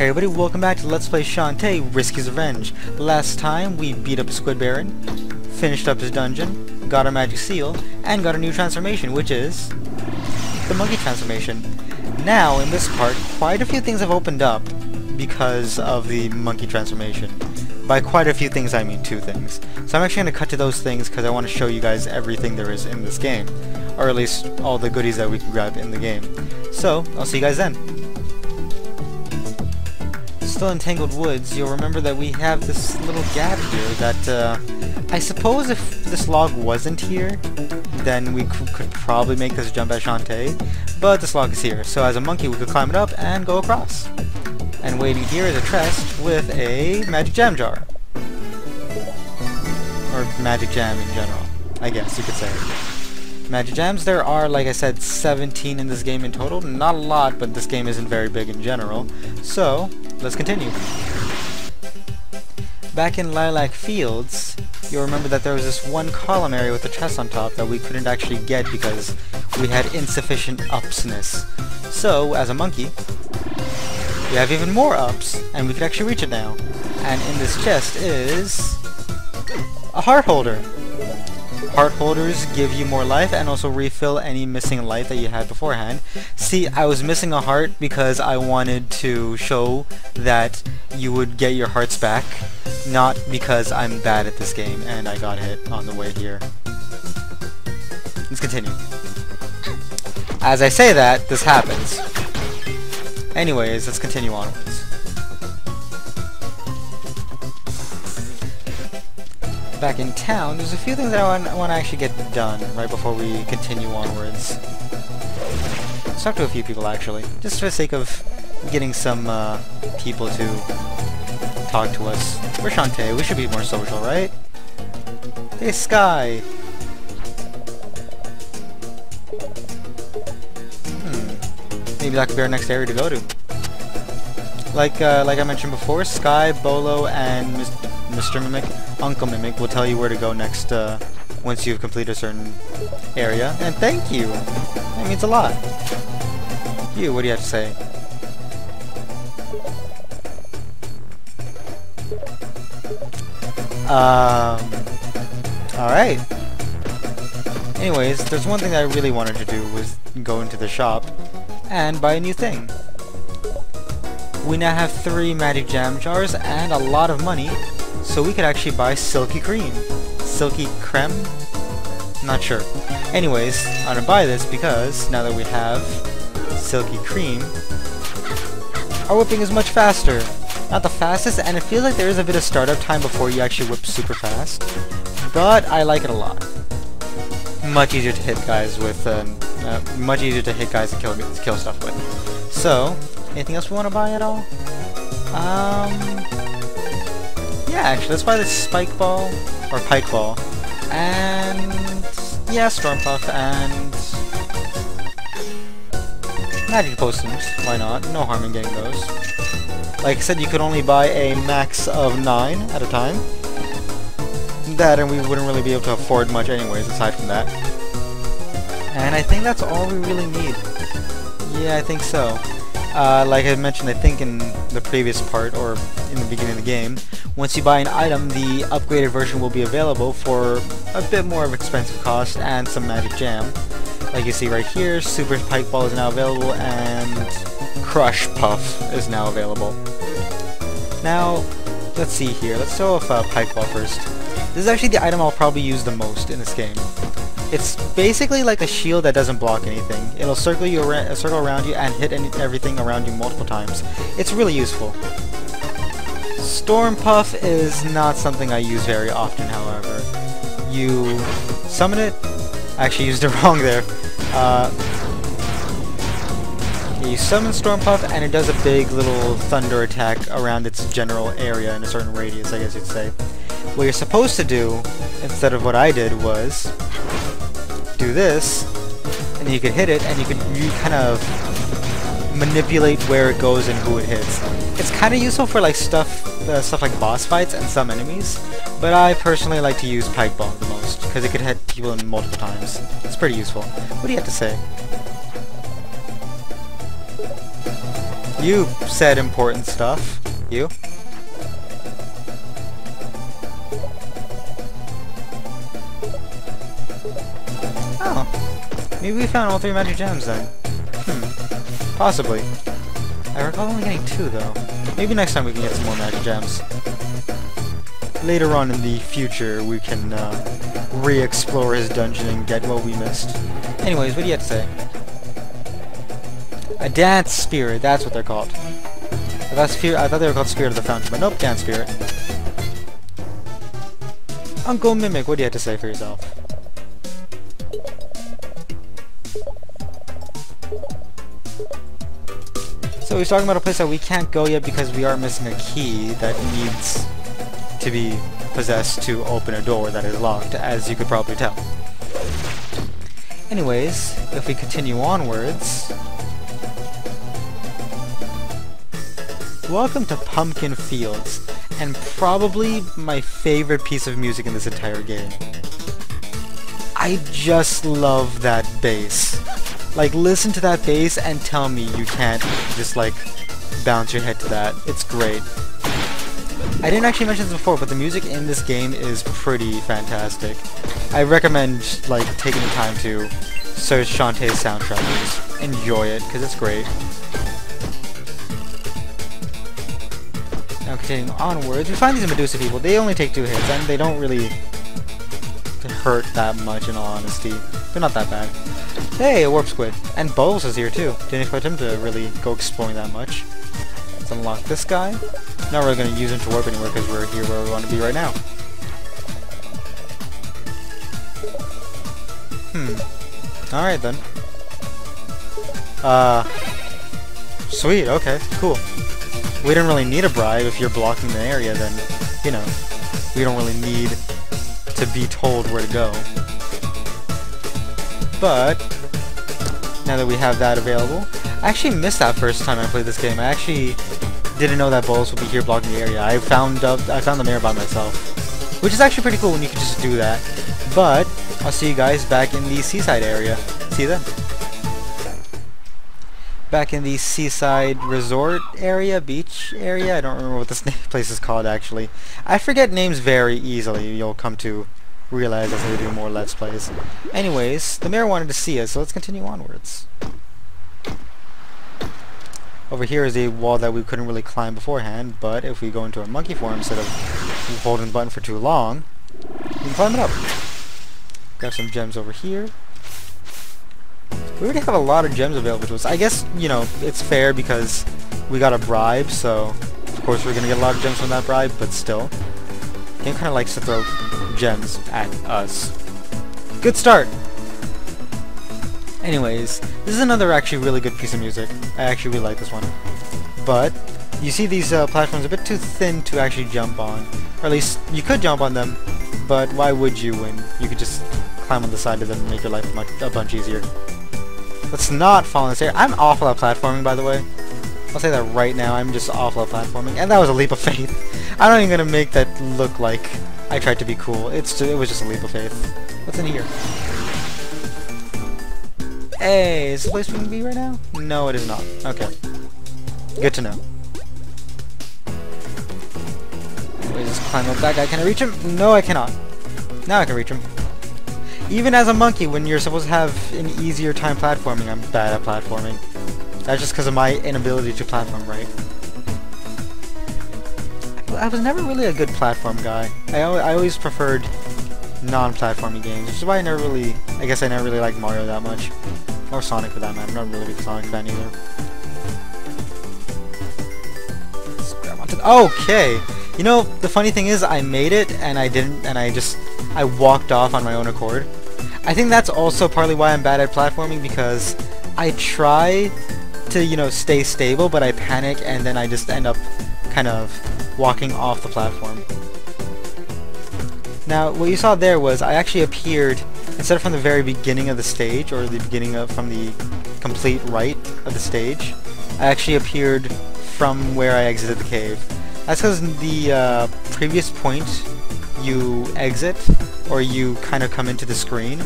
Hey everybody, welcome back to Let's Play Shantae, Risky's Revenge. Last time we beat up a Squid Baron, finished up his dungeon, got our magic seal, and got a new transformation, which is the monkey transformation. Now, in this part, quite a few things have opened up because of the monkey transformation. By quite a few things, I mean 2 things. So I'm actually going to cut to those things because I want to show you guys everything there is in this game. Or at least all the goodies that we can grab in the game. So, I'll see you guys then. Still in Tangled Woods, you'll remember that we have this little gap here that, I suppose if this log wasn't here, then we could probably make this jump at Shantae, but this log is here, so as a monkey we could climb it up and go across. And waiting here is a chest with a magic jam jar. Or magic jam in general, I guess you could say. Magic jams, there are, like I said, 17 in this game in total. Not a lot, but this game isn't very big in general. So, let's continue. Back in Lilac Fields, you'll remember that there was this one column area with a chest on top that we couldn't actually get because we had insufficient upsness. So, as a monkey, we have even more ups, and we can actually reach it now. And in this chest is a heart holder. Heart holders give you more life and also refill any missing life that you had beforehand. See, I was missing a heart because I wanted to show that you would get your hearts back, not because I'm bad at this game and I got hit on the way here. Let's continue. As I say that, this happens. Anyways, let's continue onwards. Back in town, there's a few things that I want to actually get done right before we continue onwards. Let's talk to a few people actually, just for the sake of getting some people to talk to us. We're Shantae, we should be more social, right? Hey Sky! Maybe that could be our next area to go to. Like I mentioned before, Sky, Bolo, and Mr. Mimic, Uncle Mimic will tell you where to go next once you've completed a certain area. And thank you! That means a lot. You, what do you have to say? Alright. Anyways, there's one thing that I really wanted to do was go into the shop and buy a new thing. We now have 3 magic jam jars and a lot of money, so we could actually buy Silky Cream. Silky Creme? Not sure. Anyways, I'm gonna buy this because now that we have Silky Cream, our whipping is much faster. Not the fastest, and it feels like there is a bit of startup time before you actually whip super fast, but I like it a lot. Much easier to hit guys with, much easier to hit guys and kill stuff with. So, anything else we want to buy at all? Yeah, actually, let's buy this spike ball, or pike ball, and yeah, storm puff, and magic potions. Why not? No harm in getting those. Like I said, you could only buy a max of 9 at a time. That, and we wouldn't really be able to afford much anyways, aside from that. And I think that's all we really need. Yeah, I think so. Like I mentioned, I think in the previous part, or in the beginning of the game, once you buy an item, the upgraded version will be available for a bit more of expensive cost and some magic jam. Like you see right here, Super Pike Ball is now available, and Crush Puff is now available. Now, let's see here. Let's throw off Pike Ball first. This is actually the item I'll probably use the most in this game. It's basically like a shield that doesn't block anything. It'll circle around you and hit everything around you multiple times. It's really useful. Storm Puff is not something I use very often, however. You summon it. I actually used it wrong there. You summon Storm Puff and it does a big little thunder attack around its general area in a certain radius, I guess you'd say. What you're supposed to do, instead of what I did, was do this, and you could hit it, and you kind of manipulate where it goes and who it hits. It's kind of useful for like stuff like boss fights and some enemies, but I personally like to use Pike Ball the most because it could hit people in multiple times. It's pretty useful. What do you have to say? You said important stuff. You? Oh. Maybe we found all 3 magic gems then. Possibly. I recall only getting 2 though. Maybe next time we can get some more magic gems. Later on in the future we can re-explore his dungeon and get what we missed. Anyways, what do you have to say? A dance spirit, that's what they're called. I thought they were called Spirit of the Fountain, but nope, dance spirit. Uncle Mimic, what do you have to say for yourself? So he's talking about a place that we can't go yet because we are missing a key that needs to be possessed to open a door that is locked, as you could probably tell. Anyways, if we continue onwards... Welcome to Pumpkin Fields, and probably my favorite piece of music in this entire game. I just love that bass. Like, listen to that bass and tell me you can't just, like, bounce your head to that. It's great. I didn't actually mention this before, but the music in this game is pretty fantastic. I recommend, like, taking the time to search Shantae's soundtrack and just enjoy it, because it's great. Now continuing onwards, we find these Medusa people. They only take 2 hits, and they don't really hurt that much in all honesty. They're not that bad. Hey, a warp squid. And Bowles is here too. Didn't expect him to really go exploring that much. Let's unlock this guy. Not really going to use him to warp anywhere because we're here where we want to be right now. Alright then. Sweet, okay, cool. We didn't really need a bribe. If you're blocking the area, then, you know, we don't really need to be told where to go. But now that we have that available, I actually missed that first time I played this game. I actually didn't know that Bowles would be here blocking the area. I found the mayor by myself, which is actually pretty cool when you can just do that. But I'll see you guys back in the seaside area. See you then. Back in the seaside resort area, beach area. I don't remember what this place is called actually. I forget names very easily. You'll come to realize as I do more Let's Plays. Anyways, the mayor wanted to see us, so let's continue onwards. Over here is a wall that we couldn't really climb beforehand, but if we go into a monkey form instead of holding the button for too long, we can climb it up. Got some gems over here. We already have a lot of gems available to us. I guess, you know, it's fair because we got a bribe, so of course we're gonna get a lot of gems from that bribe, but still. The game kinda likes to throw gems at us. Good start! Anyways, this is another actually really good piece of music. I actually really like this one. But, you see these platforms a bit too thin to actually jump on. Or at least, you could jump on them, but why would you when you could just climb on the side of them and make your life a bunch easier. Let's not fall in this area. I'm awful at platforming, by the way. I'll say that right now, I'm just awful at platforming, and that was a leap of faith. I'm not even gonna make that look like I tried to be cool. It was just a leap of faith. What's in here? Hey, is this the place we can be right now? No, it is not. Okay. Good to know. Anyways, just climb up that guy. Can I reach him? No, I cannot. Now I can reach him. Even as a monkey, when you're supposed to have an easier time platforming, I'm bad at platforming. That's just because of my inability to platform right. I was never really a good platform guy. I always preferred non-platforming games, which is why I never really liked Mario that much. Or Sonic for that matter. I'm not really a big Sonic fan either. Let's grab onto okay! You know, the funny thing is, I made it, and I didn't, and I walked off on my own accord. I think that's also partly why I'm bad at platforming, because I try to, you know, stay stable, but I panic, and then I just end up kind of walking off the platform. Now, what you saw there was I actually appeared, instead of from the very beginning of the stage, or the beginning of, from the complete right of the stage, I actually appeared from where I exited the cave. That's because the previous point you exit, or you kind of come into the screen,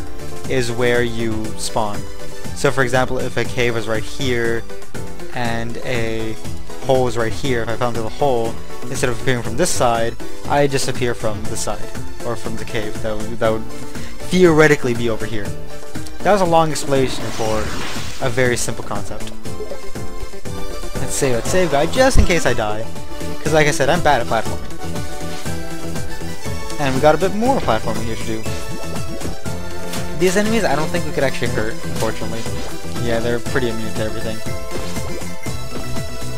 is where you spawn. So for example, if a cave was right here, and a hole is right here. If I fell into the hole, instead of appearing from this side, I just appear from the side, or from the cave. That would theoretically be over here. That was a long explanation for a very simple concept. Let's save guy, just in case I die. Because like I said, I'm bad at platforming. And we got a bit more platforming here to do. These enemies, I don't think we could actually hurt, unfortunately. Yeah, they're pretty immune to everything.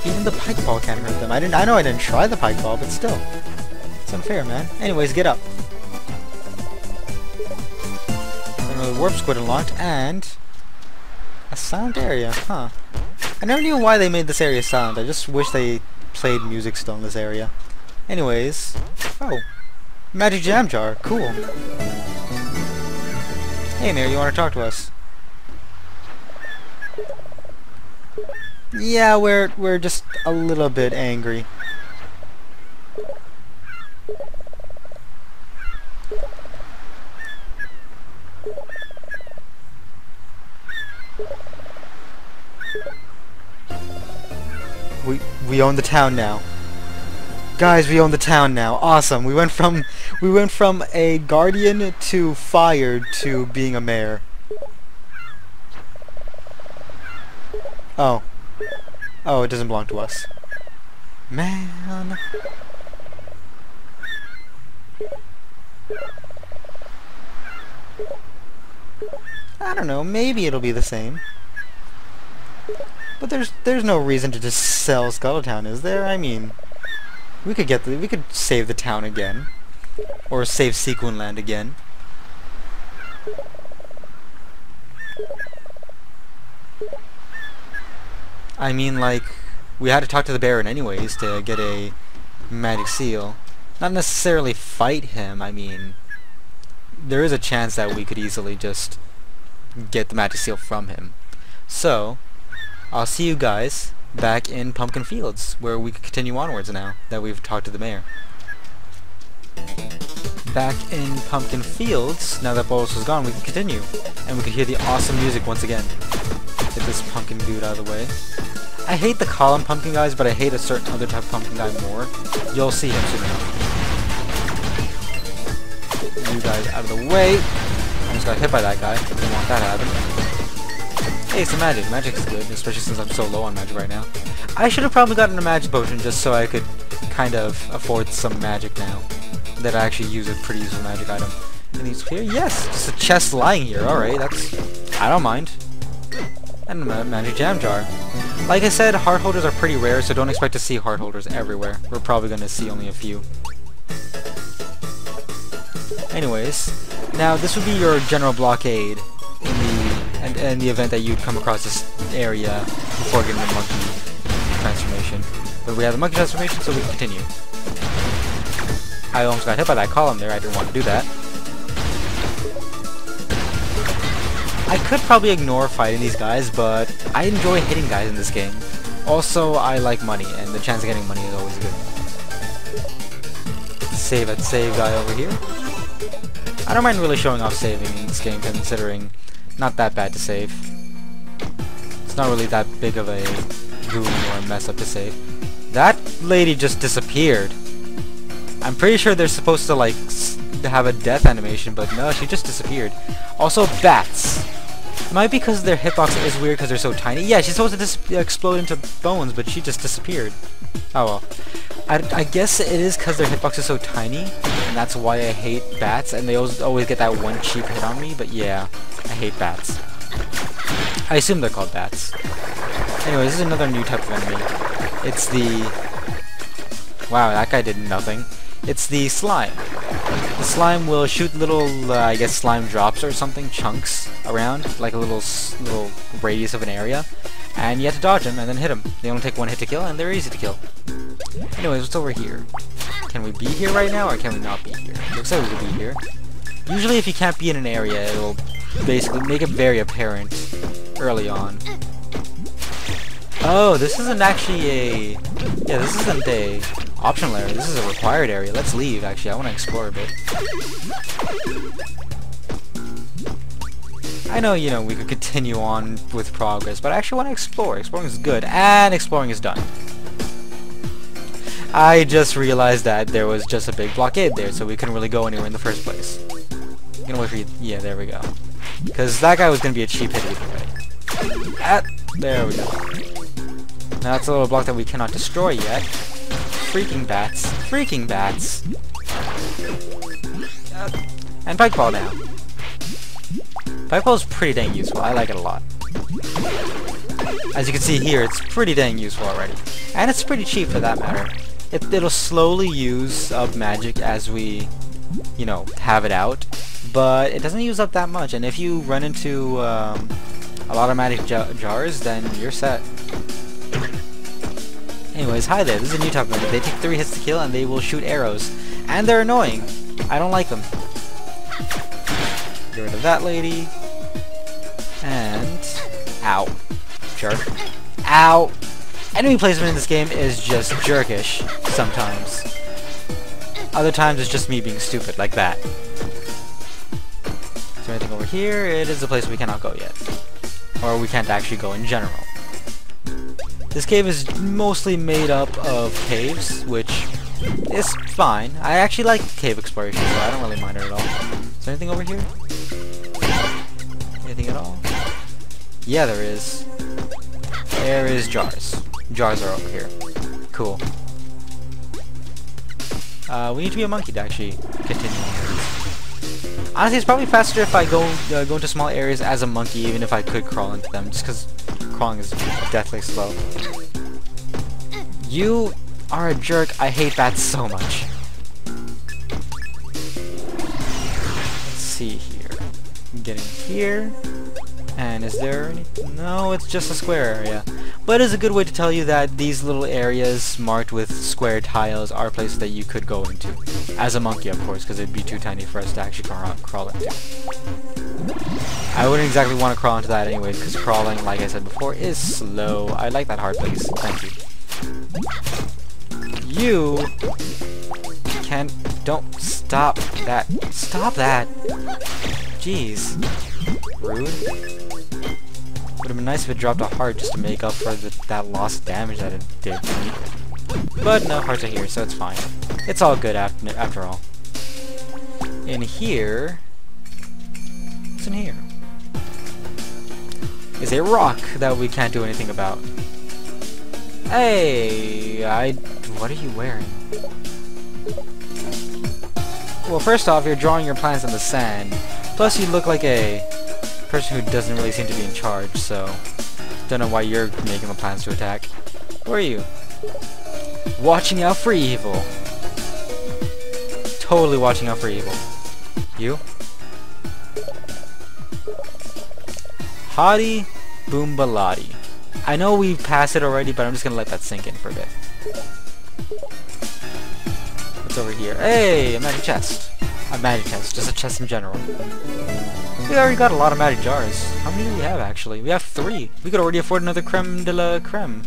Even the pike ball can't hurt them. I know I didn't try the pike ball, but still. It's unfair, man. Anyways, get up. Another warp squid unlocked, and a silent area, huh? I never knew why they made this area silent. I just wish they played music still in this area. Anyways, oh, magic jam jar, cool. Hey, Mary, you want to talk to us? Yeah, we're just a little bit angry. We own the town now. Guys, we own the town now. Awesome. We went from a guardian to fired to being a mayor. Oh. Oh, it doesn't belong to us. Man. I don't know, maybe it'll be the same. But there's no reason to just sell Skulltown, is there? I mean, we could save the town again, or save Sequinland again. I mean, like, we had to talk to the Baron anyways to get a magic seal. Not necessarily fight him. I mean, there is a chance that we could easily just get the magic seal from him. So, I'll see you guys back in Pumpkin Fields, where we can continue onwards now that we've talked to the mayor. Back in Pumpkin Fields, now that Bolos is gone, we can continue. And we can hear the awesome music once again. Get this pumpkin dude out of the way. I hate the column pumpkin guys, but I hate a certain other type of pumpkin guy more. You'll see him soon enough. You guys out of the way. Almost got hit by that guy. Didn't want that to happen. Hey, some magic. Magic is good, especially since I'm so low on magic right now. I should have probably gotten a magic potion just so I could kind of afford some magic now. That I actually use a pretty useful magic item. Anything here? Yes! Just a chest lying here. Alright, that's... I don't mind. And a magic jam jar. Like I said, heart holders are pretty rare, so don't expect to see heart holders everywhere. We're probably going to see only a few. Anyways, now this would be your general blockade in the event that you'd come across this area before getting the monkey transformation. But we have the monkey transformation, so we can continue. I almost got hit by that column there. I didn't want to do that. I could probably ignore fighting these guys, but I enjoy hitting guys in this game. Also, I like money, and the chance of getting money is always good. Save guy over here. I don't mind really showing off saving in this game, considering not that bad to save. It's not really that big of a goon or a mess up to save. That lady just disappeared. I'm pretty sure they're supposed to like have a death animation, but no, she just disappeared. Also, bats. It might be because their hitbox is weird because they're so tiny. Yeah, she's supposed to explode into bones, but she just disappeared. Oh well. I guess it is because their hitbox is so tiny, and that's why I hate bats, and they always get that one cheap hit on me, but yeah, I hate bats. I assume they're called bats. Anyway, this is another new type of enemy. It's the... Wow, that guy did nothing. It's the slime. The slime will shoot little, I guess, slime drops or something, chunks around, like a little radius of an area, and you have to dodge them and then hit them. They only take one hit to kill, and they're easy to kill. Anyways, what's over here? Can we be here right now, or can we not be here? Looks like we could be here. Usually if you can't be in an area, it'll basically make it very apparent early on. Oh, this isn't actually a... Yeah, this isn't a optional area. This is a required area. Let's leave, actually. I want to explore a bit. I know, you know, we could continue on with progress, but I actually want to explore. Exploring is good, and exploring is done. I just realized that there was just a big blockade there, so we couldn't really go anywhere in the first place. I'm gonna wait for you. Yeah, there we go. Because that guy was gonna be a cheap hit either way. There we go. Now that's a little block that we cannot destroy yet. Freaking bats. Freaking bats. And Pike Ball now. Pike Ball is pretty dang useful. I like it a lot. As you can see here, it's pretty dang useful already. And it's pretty cheap for that matter. It'll slowly use up magic as we, you know, have it out. But it doesn't use up that much. And if you run into a lot of magic jars, then you're set. Anyways, hi there. This is a new type of enemy. They take 3 hits to kill and they will shoot arrows. And they're annoying. I don't like them. Get rid of that lady. And... ow. Jerk. Ow! Enemy placement in this game is just jerkish, sometimes. Other times it's just me being stupid, like that. Is there anything over here? It is a place we cannot go yet. Or we can't actually go in general. This cave is mostly made up of caves, which is fine. I actually like cave exploration, so I don't really mind it at all. Is there anything over here? Anything at all? Yeah, there is. There is jars. Jars are over here. Cool. We need to be a monkey to actually continue on. Honestly, it's probably faster if I go into small areas as a monkey, even if I could crawl into them, just because crawling is deathly slow. You are a jerk. I hate bats so much. Let's see here. I'm getting here. And is there anything? No, it's just a square area. But it's a good way to tell you that these little areas marked with square tiles are places that you could go into. As a monkey, of course, because it'd be too tiny for us to actually crawl into. I wouldn't exactly want to crawl into that anyways, because crawling, like I said before, is slow. I like that hard place. Thank you. You can't... Don't stop that. Stop that. Jeez. Rude. Would have been nice if it dropped a heart just to make up for that lost damage that it did to me. But no, hearts are here, so it's fine. It's all good after all. In here... What's in here? Is a rock that we can't do anything about. Hey! What are you wearing? Well, first off, you're drawing your plans in the sand. Plus, you look like a person who doesn't really seem to be in charge, so don't know why you're making the plans to attack. Who are you? Watching out for evil. Totally watching out for evil. You? Hottie Boombalati. I know we passed it already, but I'm just gonna let that sink in for a bit. What's over here? Hey, a magic chest. A magic chest, just a chest in general. We already got a lot of magic jars. How many do we have, actually? We have 3. We could already afford another creme de la creme.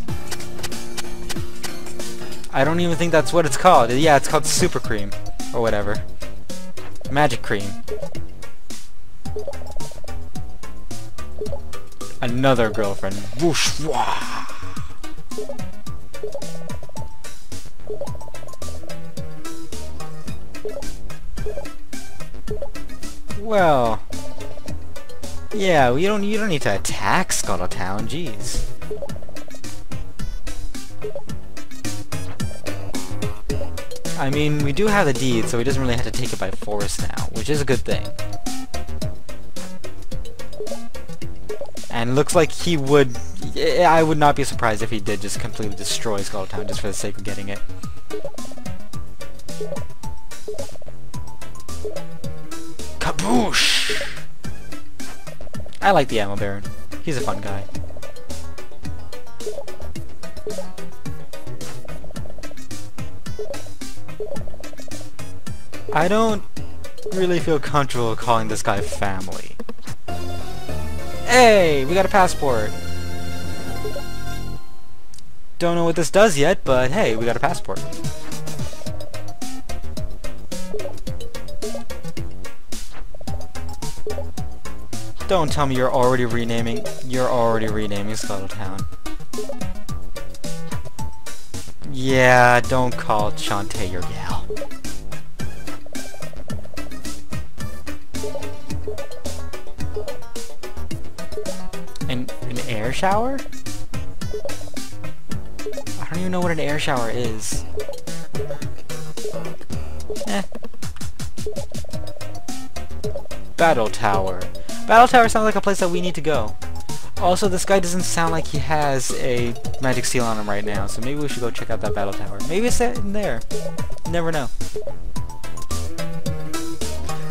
I don't even think that's what it's called. Yeah, it's called super cream. Or whatever. Magic cream. Another girlfriend. Whoosh, wah. Well... yeah, you don't need to attack Scuttletown, jeez. I mean, we do have the deed, so he doesn't really have to take it by force now, which is a good thing. And looks like he would... I would not be surprised if he did just completely destroy Scuttletown just for the sake of getting it. Kaboosh! I like the Ammo Baron. He's a fun guy. I don't really feel comfortable calling this guy family. Hey! We got a passport! Don't know what this does yet, but hey, we got a passport. Don't tell me you're already renaming Scuttle Town. Yeah, don't call Shantae your gal. An air shower? I don't even know what an air shower is. Battle Tower. Battle Tower sounds like a place that we need to go. Also, this guy doesn't sound like he has a magic seal on him right now, so maybe we should go check out that Battle Tower. Maybe it's in there. You never know.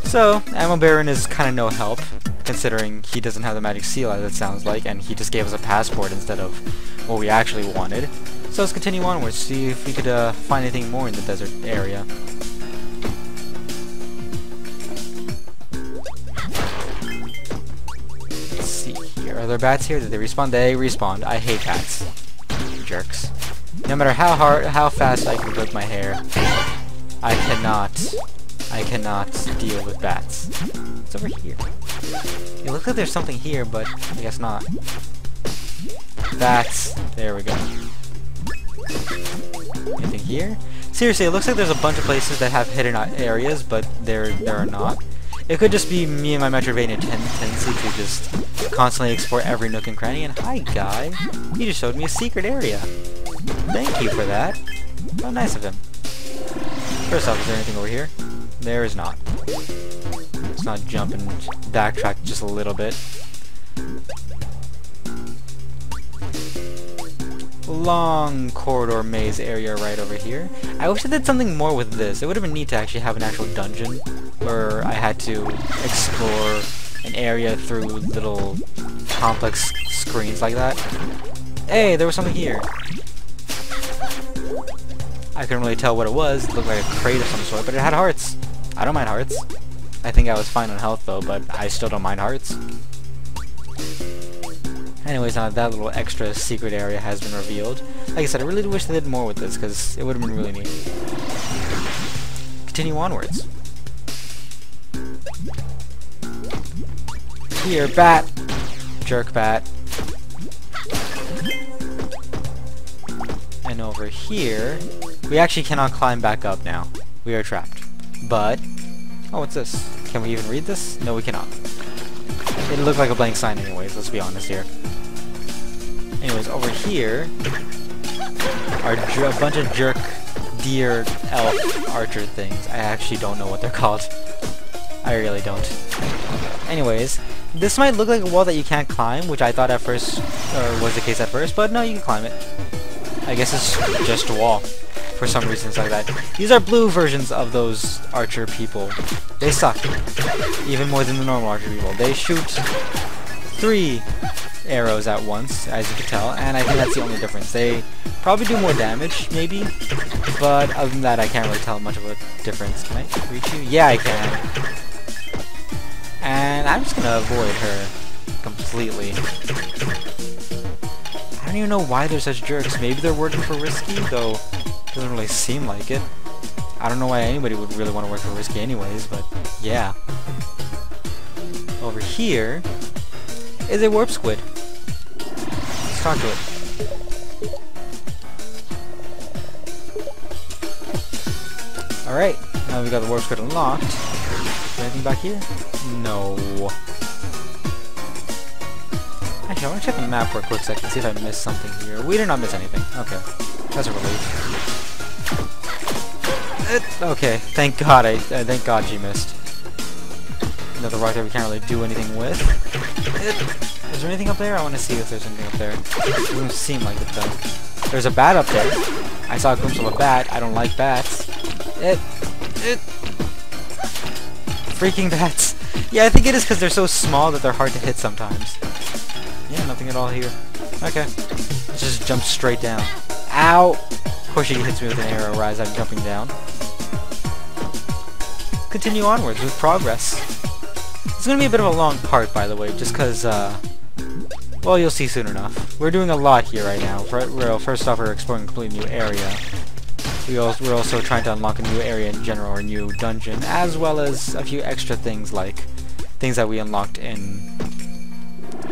So, Ammo Baron is kind of no help, considering he doesn't have the magic seal, as it sounds like, and he just gave us a passport instead of what we actually wanted. So let's continue onwards, see if we could find anything more in the desert area. Let's see here. Are there bats here? Did they respawn? They respawned. I hate bats. Jerks. No matter how fast I can whip my hair, I cannot deal with bats. It's over here. It looks like there's something here, but I guess not. Bats. There we go. Anything here? Seriously, it looks like there's a bunch of places that have hidden areas, but there are not. It could just be me and my Metroidvania tendency to just constantly explore every nook and cranny. And hi, guy. He just showed me a secret area. Thank you for that. How nice of him. First off, is there anything over here? There is not. Let's not jump and backtrack just a little bit. Long corridor maze area right over here. I wish I did something more with this. It would have been neat to actually have an actual dungeon where I had to explore an area through little complex screens like that. Hey, there was something here. I couldn't really tell what it was. It looked like a crate of some sort, but it had hearts. I don't mind hearts. I think I was fine on health though, but I still don't mind hearts. Anyways, now that little extra secret area has been revealed. Like I said, I really wish they did more with this, because it would have been really neat. Continue onwards. Here, bat! Jerk bat. And over here, we actually cannot climb back up now. We are trapped. But, oh, what's this? Can we even read this? No, we cannot. It looked like a blank sign anyways, let's be honest here. Anyways, over here are a bunch of jerk deer elf archer things. I actually don't know what they're called. I really don't. Anyways, this might look like a wall that you can't climb, which I thought at first, or was the case at first, but no, you can climb it. I guess it's just a wall. For some reasons like that. These are blue versions of those archer people. They suck. Even more than the normal archer people. They shoot 3 arrows at once, as you can tell, and I think that's the only difference. They probably do more damage, maybe, but other than that, I can't really tell much of a difference. Can I reach you? Yeah, I can. And I'm just gonna avoid her completely. I don't even know why they're such jerks. Maybe they're working for Risky, though it doesn't really seem like it. I don't know why anybody would really want to work for Risky anyways, but yeah. Over here is a warp squid. Let's talk to it. Alright, now we got the warp squid unlocked. Is there anything back here? No. Actually, I want to check the map for a quick second, see if I missed something here. We did not miss anything. Okay. That's a relief. Okay, thank God thank God she missed. Another rock that we can't really do anything with. Is there anything up there? I want to see if there's anything up there. It doesn't seem like it though. There's a bat up there. I saw a glimpse of a bat. I don't like bats. Freaking bats. Yeah, I think it is because they're so small that they're hard to hit sometimes. Yeah, nothing at all here. Okay. Let's just jump straight down. Ow! Of course she hits me with an arrow as I'm jumping down. Continue onwards with progress. It's gonna be a bit of a long part, by the way, just because, well, you'll see soon enough. We're doing a lot here right now. First off, we're exploring a completely new area. We're also trying to unlock a new area in general, or a new dungeon, as well as a few extra things, like things that we unlocked in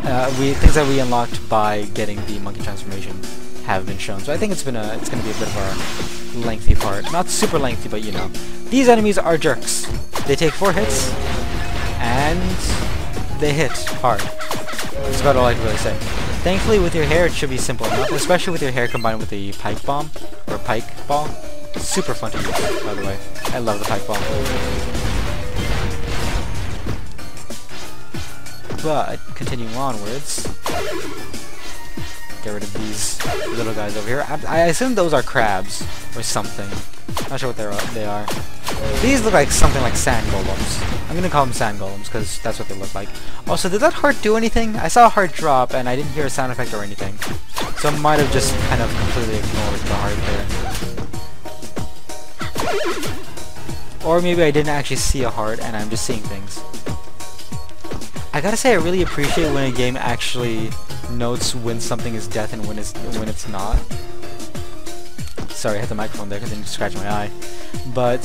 things that we unlocked by getting the monkey transformation have been shown. So I think it's gonna be a bit of a lengthy part. Not super lengthy, but you know. These enemies are jerks. They take 4 hits, and they hit hard. That's about all I can really say. Thankfully, with your hair, it should be simple enough, especially with your hair combined with the pike bomb, or pike ball. Super fun to use, by the way. I love the pike bomb. But, continuing onwards, get rid of these little guys over here. I assume those are crabs, or something. Not sure what they are. These look like something like sand golems. I'm gonna call them sand golems, because that's what they look like. Also, did that heart do anything? I saw a heart drop, and I didn't hear a sound effect or anything. So I might have just kind of completely ignored the heart there. Or maybe I didn't actually see a heart, and I'm just seeing things. I gotta say, I really appreciate when a game actually notes when something is death and when it's not. Sorry, I hit the microphone there because I need to scratch my eye. But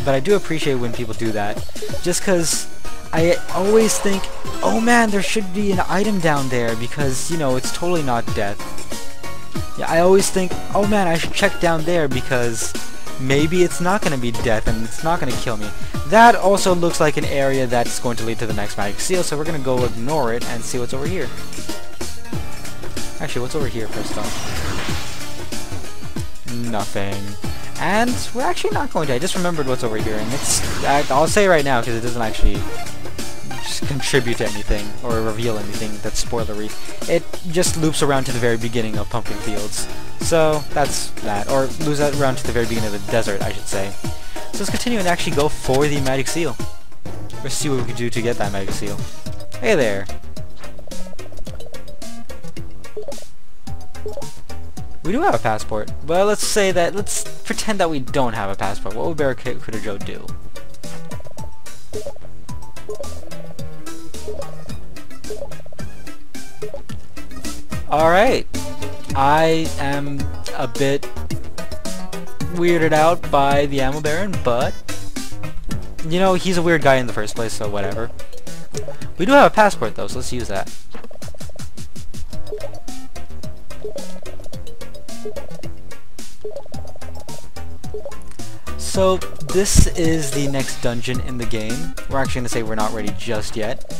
but I do appreciate when people do that, just because I always think, oh man, there should be an item down there because, you know, it's totally not death. Yeah, I always think, oh man, I should check down there because maybe it's not going to be death and it's not going to kill me. That also looks like an area that's going to lead to the next magic seal, so we're going to go ignore it and see what's over here. Actually, what's over here first off? Nothing. And we're actually not going to. I just remembered what's over here, and I'll say right now because it doesn't actually contribute to anything or reveal anything that's spoilery. It just loops around to the very beginning of Pumpkin Fields. So that's that. Or loops around to the very beginning of the desert, I should say. So let's continue and actually go for the magic seal. Let's see what we can do to get that magic seal. Hey there. We do have a passport, but let's pretend that we don't have a passport. What would Barracuda Joe do? Alright. I am a bit weirded out by the Ammo Baron, but you know, he's a weird guy in the first place, so whatever. We do have a passport though, so let's use that. So this is the next dungeon in the game. We're actually going to say we're not ready just yet,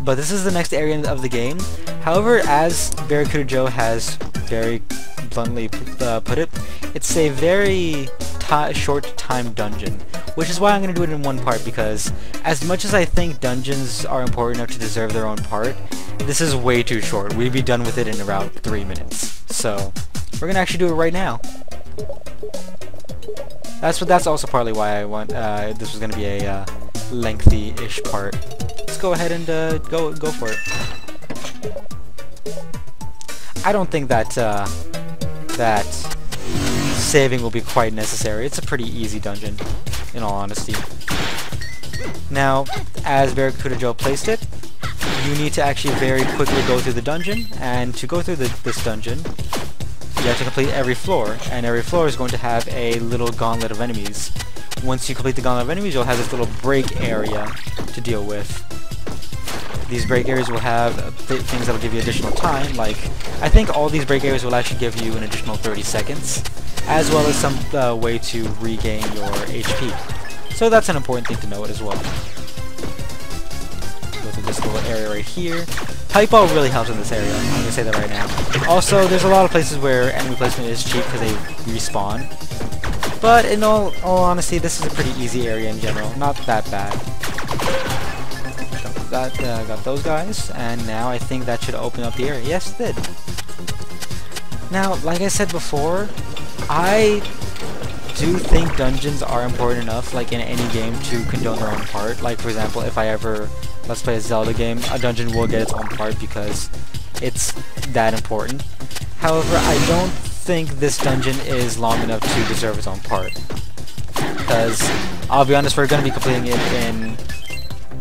but this is the next area of the game. However, as Barracuda Joe has very bluntly put it, it's a very short time dungeon, which is why I'm going to do it in one part, because as much as I think dungeons are important enough to deserve their own part, this is way too short. We'd be done with it in around 3 minutes. So we're going to actually do it right now. That's also partly why I want this was going to be a lengthy-ish part. Let's go ahead and go for it. I don't think that that saving will be quite necessary. It's a pretty easy dungeon, in all honesty. Now, as Barracuda Joe placed it, you need to actually very quickly go through the dungeon, and to go through this dungeon, you have to complete every floor, and every floor is going to have a little gauntlet of enemies. Once you complete the gauntlet of enemies, you'll have this little break area to deal with. These break areas will have things that will give you additional time, like, I think all these break areas will actually give you an additional 30 seconds, as well as some way to regain your HP. So that's an important thing to note as well. Go through this little area right here. Pipe ball really helps in this area, I'm going to say that right now. Also, there's a lot of places where enemy placement is cheap because they respawn. But in all honesty, this is a pretty easy area in general, not that bad. Got those guys, and now I think that should open up the area. Yes, it did. Now, like I said before, I do think dungeons are important enough, like in any game, to condone their own part. Like, for example, if I ever let's play a Zelda game, a dungeon will get its own part because it's that important. However, I don't think this dungeon is long enough to deserve its own part. Because, I'll be honest, we're going to be completing it in,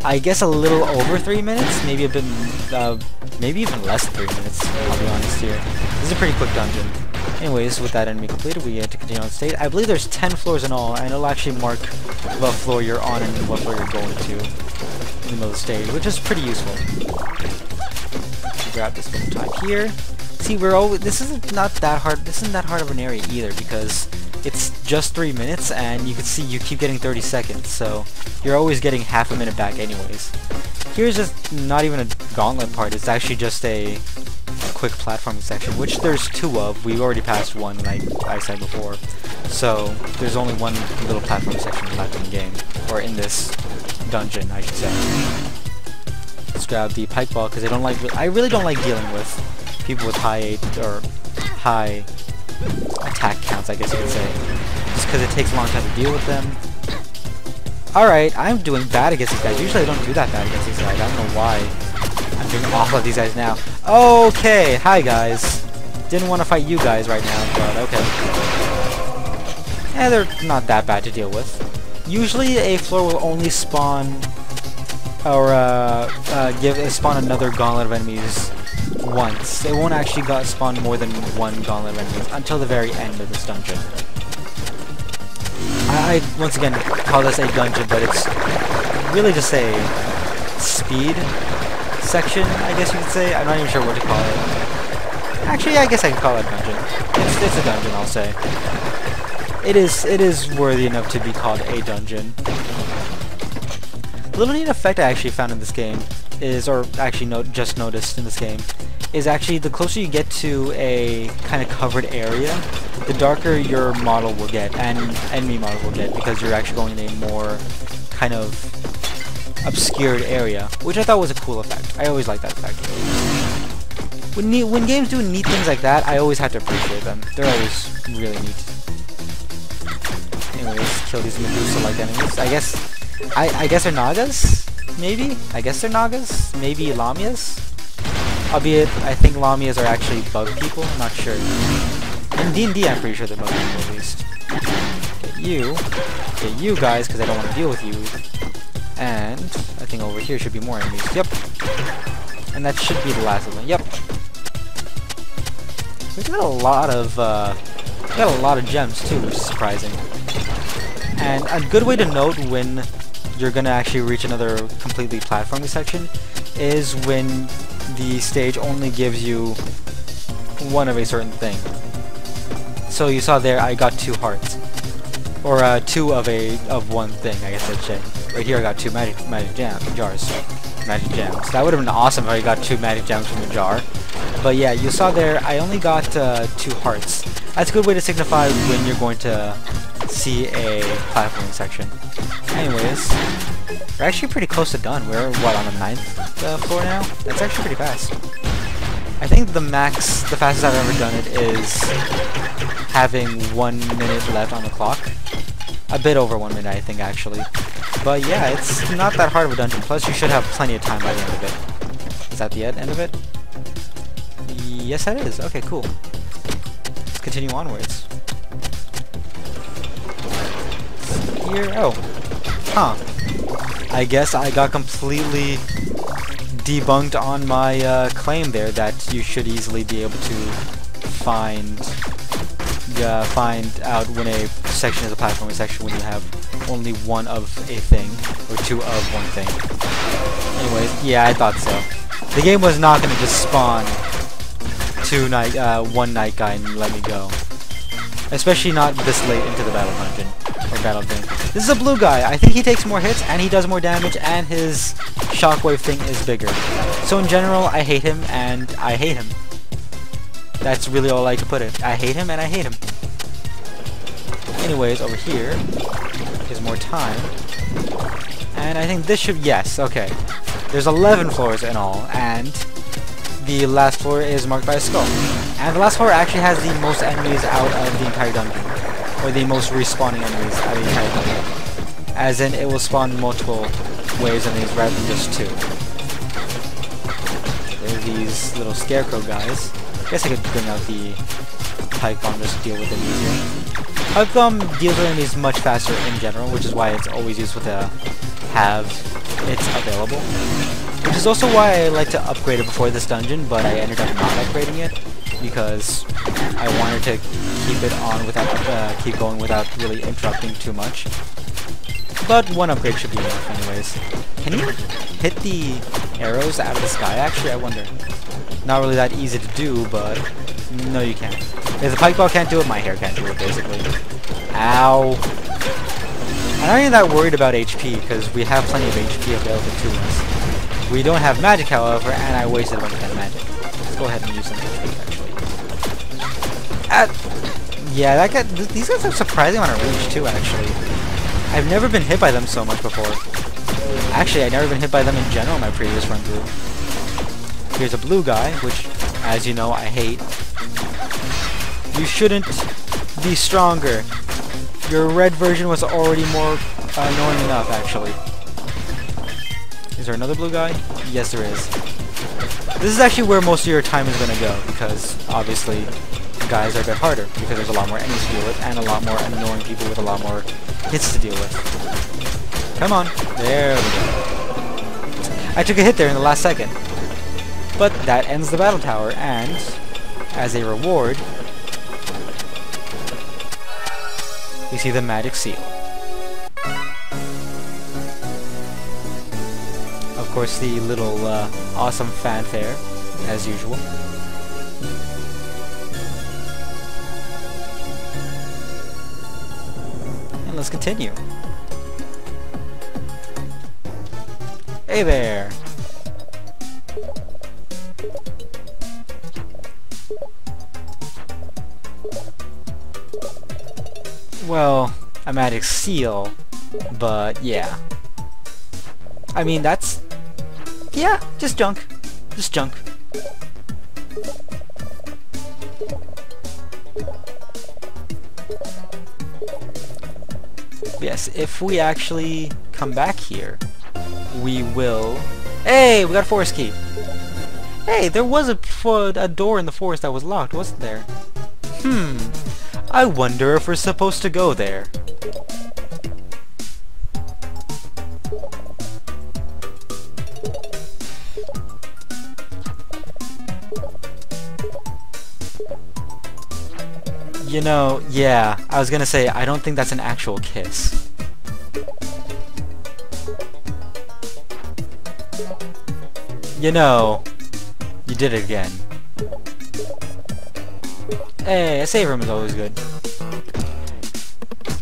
I guess, a little over 3 minutes, maybe a bit, maybe even less than 3 minutes, I'll be honest here. This is a pretty quick dungeon. Anyways, with that enemy completed, we get to continue on stage. I believe there's 10 floors in all, and it'll actually mark what floor you're on and what floor you're going to in the middle of the stage, which is pretty useful. grab this little type here. See, we're always, this isn't that hard of an area either, because it's just 3 minutes, and you can see you keep getting 30 seconds, so you're always getting half a minute back anyways. Here's just not even a gauntlet part, it's actually just a quick platforming section, which there's 2 of. We've already passed one, like I said before. So there's only one little platforming section left in the game, or in this dungeon, I should say. Let's grab the pike ball, because I really don't like dealing with people with high attack counts, I guess you could say. Just because it takes a long time to deal with them. Alright, I'm doing bad against these guys. Usually I don't do that bad against these guys. I don't know why. I'm doing awful at these guys now. Okay, hi guys. Didn't want to fight you guys right now, but okay. Yeah, they're not that bad to deal with. Usually a floor will only spawn, or spawn another gauntlet of enemies once. It won't actually spawn more than one gauntlet of enemies until the very end of this dungeon. I once again call this a dungeon, but it's really just a speed section, I guess you could say. I'm not even sure what to call it. Actually, I guess I can call it a dungeon. It's a dungeon, I'll say. It is worthy enough to be called a dungeon. A little neat effect I actually found in this game is, or actually just noticed in this game, is actually the closer you get to a kind of covered area, the darker your model will get, and enemy model will get, because you're actually going in a more kind of obscured area, which I thought was a cool effect. I always like that effect. When games do neat things like that, I always have to appreciate them. They're always really neat. Anyways, kill these Medusa-like enemies. I guess they're Nagas? Maybe? I guess they're Nagas? Maybe Lamias? Albeit, I think Lamias are actually bug people, I'm not sure. In D&D, I'm pretty sure they're bug people at least. Get you guys, because I don't want to deal with you. And I think over here should be more enemies. Yep. And that should be the last of them. Yep. We got a lot of gems too, which is surprising. And a good way to note when you're gonna actually reach another completely platforming section is when the stage only gives you one of a certain thing. So you saw there I got 2 hearts. Or 2 of one thing, I guess I'd say. Right here I got 2 magic jars. Magic gems. That would have been awesome if I got 2 magic gems from a jar. But yeah, you saw there I only got 2 hearts. That's a good way to signify when you're going to see a platforming section. Anyways, we're actually pretty close to done. We're, what, on the 9th floor now? That's actually pretty fast. I think the fastest I've ever done it is having 1 minute left on the clock. A bit over 1 minute, I think, actually. But yeah, it's not that hard of a dungeon. Plus, you should have plenty of time by the end of it. Is that the end of it? Yes, that is. Okay, cool. Let's continue onwards. Here, oh. Huh. I guess I got completely debunked on my claim there that you should easily be able to find out when a section is a platforming section when you have only one of a thing, or 2 of one thing. Anyways, yeah, I thought so. The game was not going to just spawn one night guy and let me go. Especially not this late into the battle dungeon, or battle thing. This is a blue guy. I think he takes more hits, and he does more damage, and his shockwave thing is bigger. So in general, I hate him, and I hate him. That's really all I can put it. I hate him, and I hate him. Anyways, over here is more time. And I think this should... Yes, okay. There's 11 floors in all, and the last floor is marked by a skull. And the last floor actually has the most enemies out of the entire dungeon. Or the most respawning enemies out of the entire dungeon. As in, it will spawn multiple waves of enemies rather than just 2. There are these little scarecrow guys. I guess I could bring out the pike bomb just to deal with them easier. Pike bomb deals with enemies much faster in general, which is why it's always useful to have it available. Which is also why I like to upgrade it before this dungeon, but I ended up not upgrading it because I wanted to keep it on without keep going without really interrupting too much. But 1 upgrade should be enough anyways. Can you hit the arrows out of the sky actually? I wonder. Not really that easy to do, but no, you can't. If the pike ball can't do it, my hair can't do it, basically. Ow. I'm not even that worried about HP, because we have plenty of HP available to us. We don't have magic, however, and I wasted a bunch of that magic. Let's go ahead and use some HP, actually. Yeah, that guy, these guys have surprising amount of reach, too, actually. I've never been hit by them so much before. Actually, I've never been hit by them in general in my previous run through. Here's a blue guy, which, as you know, I hate. You shouldn't be stronger. Your red version was already more annoying enough, actually. Is there another blue guy? Yes, there is. This is actually where most of your time is going to go, because, obviously, guys are a bit harder, because there's a lot more enemies to deal with, and a lot more annoying people with a lot more hits to deal with. Come on. There we go. I took a hit there in the last second. But that ends the battle tower, and, as a reward, we see the magic seal. Of course, the little awesome fanfare, as usual. And let's continue. Hey there! Well, a magic seal, but yeah. I mean, that's... yeah, just junk. Just junk. Yes, if we actually come back here, we will... Hey, we got a forest key! Hey, there was a door in the forest that was locked, wasn't there? I wonder if we're supposed to go there. You know, yeah, I was gonna say, I don't think that's an actual kiss. You know, you did it again. Hey, a save room is always good.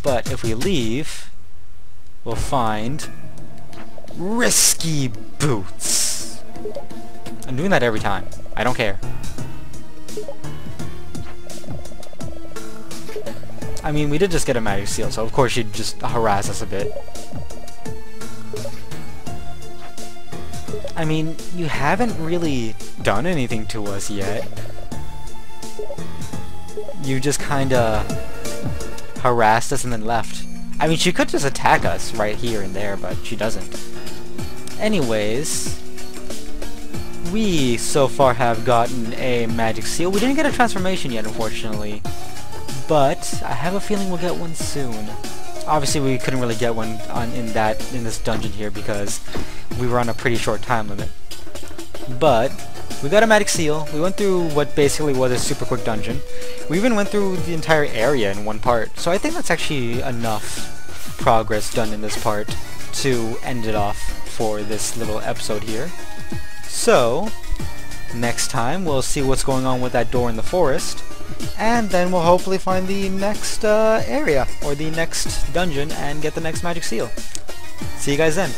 But if we leave, we'll find risky boots. I'm doing that every time. I don't care. I mean, we did just get a magic seal, so of course she'd just harass us a bit. I mean, you haven't really done anything to us yet. You just kinda harassed us and then left. I mean, she could just attack us right here and there, but she doesn't. Anyways, we so far have gotten a magic seal. We didn't get a transformation yet, unfortunately, but I have a feeling we'll get one soon. Obviously, we couldn't really get one in this dungeon here because we were on a pretty short time limit. But we got a magic seal. We went through what basically was a super quick dungeon. We even went through the entire area in one part. So I think that's actually enough progress done in this part to end it off for this little episode here. So, next time we'll see what's going on with that door in the forest. And then we'll hopefully find the next area, or the next dungeon, and get the next magic seal. See you guys then.